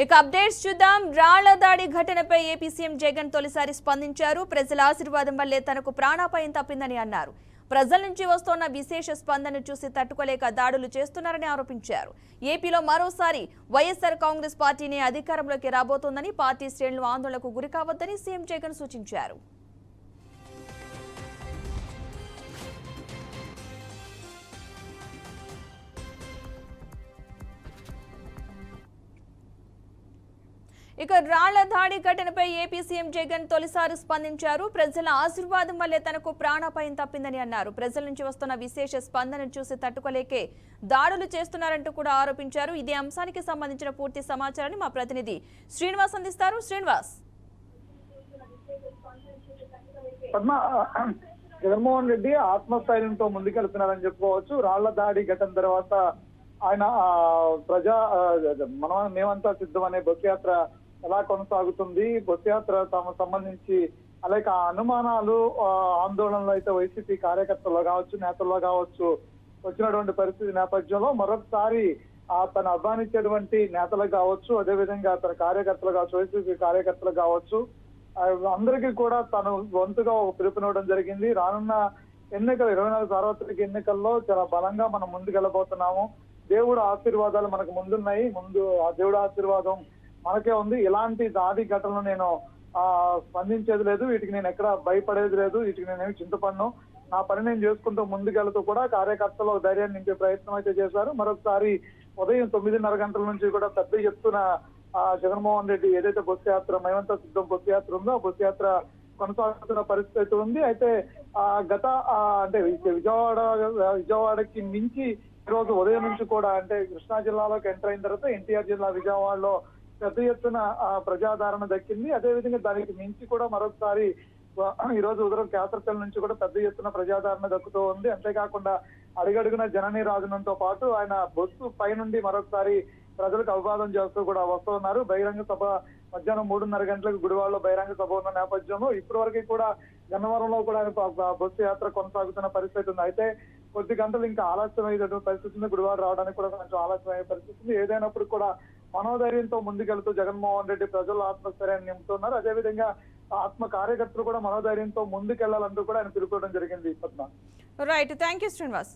ఇక అప్డేట్స్ చూద్దాం. రాళ్ల దాడి ఘటనపై ఏపీ సీఎం జగన్ తొలిసారి స్పందించారు. ప్రజల ఆశీర్వాదం వల్లే తనకు ప్రాణాపాయం తప్పిందని అన్నారు. ప్రజల నుంచి వస్తున్న విశేష స్పందన చూసి తట్టుకోలేక దాడులు చేస్తున్నారని ఆరోపించారు. ఏపీలో మరోసారి వైఎస్ఆర్ కాంగ్రెస్ పార్టీని అధికారంలోకి రాబోతోందని, పార్టీ శ్రేణులు ఆందోళనకు గురికావద్దని సీఎం జగన్ సూచించారు. ఇక రాళ్ల దాడి ఘటనపై ఏపీ సీఎం జగన్ తొలిసారి స్పందించారు. ప్రజల ఆశీర్వాదం వల్లే తనకు ప్రాణాపాయం తప్పిందని అన్నారు. ప్రజల నుంచి వస్తున్న విశేష స్పందన చూసి తట్టుకోలేకే దాడులు చేస్తున్నారంటూ కూడా ఆరోపించారు. ఇదే అంశానికి సంబంధించిన పూర్తి సమాచారాన్ని మా ప్రతినిధి శ్రీనివాస్ అందిస్తారు. శ్రీనివాస్, జగన్మోహన్ రెడ్డి ఆత్మస్థైర్యంతో ముందుకెళ్తున్నారని చెప్పుకోవచ్చు. రాళ్ల దాడి ఘటన తర్వాత ఆయన మేమంతా సిద్ధం అనే బస్సు యాత్ర ఎలా కొనసాగుతుంది, బస్సు యాత్ర తమకు సంబంధించి అలాగే అనుమానాలు, ఆందోళనలు అయితే వైసీపీ కార్యకర్తల్లో కావచ్చు, నేతల్లో కావచ్చు వచ్చినటువంటి పరిస్థితి నేపథ్యంలో మరొకసారి తను అభిమానించేటువంటి నేతలకు కావచ్చు, అదేవిధంగా తన కార్యకర్తలు కావచ్చు, వైసీపీ కార్యకర్తలు కావచ్చు, అందరికీ కూడా తను వంతుగా ఒక పిలుపునివ్వడం జరిగింది. రానున్న ఎన్నికలు 24 సార్వత్రిక ఎన్నికల్లో చాలా బలంగా మనం ముందుకెళ్ళబోతున్నాము. దేవుడు ఆశీర్వాదాలు మనకు ముందున్నాయి. ఆ దేవుడు ఆశీర్వాదం మనకే ఉంది. ఇలాంటి దాడి ఘటనలు నేను స్పందించేది లేదు, వీటికి నేను ఎక్కడ భయపడేది లేదు, వీటికి నేనేమి చింతపడను. నా పని నేను చేసుకుంటూ ముందుకెళ్తూ కూడా కార్యకర్తలు ధైర్యాన్ని నింపే ప్రయత్నం అయితే చేశారు. మరొకసారి ఉదయం 9:30 గంటల నుంచి కూడా పెద్ద ఎత్తున జగన్మోహన్ రెడ్డి ఏదైతే బస్సు యాత్ర మేమంతా సిద్ధం బస్సు యాత్ర ఉందో ఆ బస్సు యాత్ర కొనసాగుతున్న పరిస్థితి ఉంది. అయితే అంటే విజయవాడకి మించి ఈ రోజు ఉదయం నుంచి కూడా అంటే కృష్ణా జిల్లాలోకి ఎంటర్ అయిన తర్వాత ఎన్టీఆర్ జిల్లా విజయవాడలో పెద్ద ఎత్తున ప్రజాదరణ దక్కింది. అదేవిధంగా దానికి మించి కూడా మరొకసారి ఈ రోజు ఉదయం కేసరపల్లి నుంచి కూడా పెద్ద ఎత్తున ప్రజాదరణ దక్కుతూ ఉంది. అంతేకాకుండా అడుగడుగున జననీ రాజనంతో పాటు ఆయన బస్సు పై నుండి మరొకసారి ప్రజలకు అభివాదం చేస్తూ కూడా వస్తూ ఉన్నారు. బహిరంగ సభ మధ్యాహ్నం 3:30 గంటలకు గుడివాడలో బహిరంగ సభ ఉన్న నేపథ్యంలో ఇప్పటి వరకు కూడా గన్నవరంలో కూడా బస్సు యాత్ర కొనసాగుతున్న పరిస్థితి ఉంది. అయితే కొద్ది గంటలు ఇంకా ఆలస్యం అయ్యేటువంటి పరిస్థితి ఉంది. గుడివాడ రావడానికి కూడా కొంచెం ఆలస్యం అయ్యే పరిస్థితి ఉంది. ఏదైనప్పుడు కూడా మనోధైర్యంతో ముందుకెళ్తూ జగన్మోహన్ రెడ్డి ప్రజల ఆత్మస్థైర్యాన్ని నింపుతున్నారు. అదేవిధంగా ఆత్మ కార్యకర్తలు కూడా మనోధైర్యంతో ముందుకెళ్లాలంటూ కూడా ఆయన పిలుపుకోవడం జరిగింది. Right, thank you Srinivas.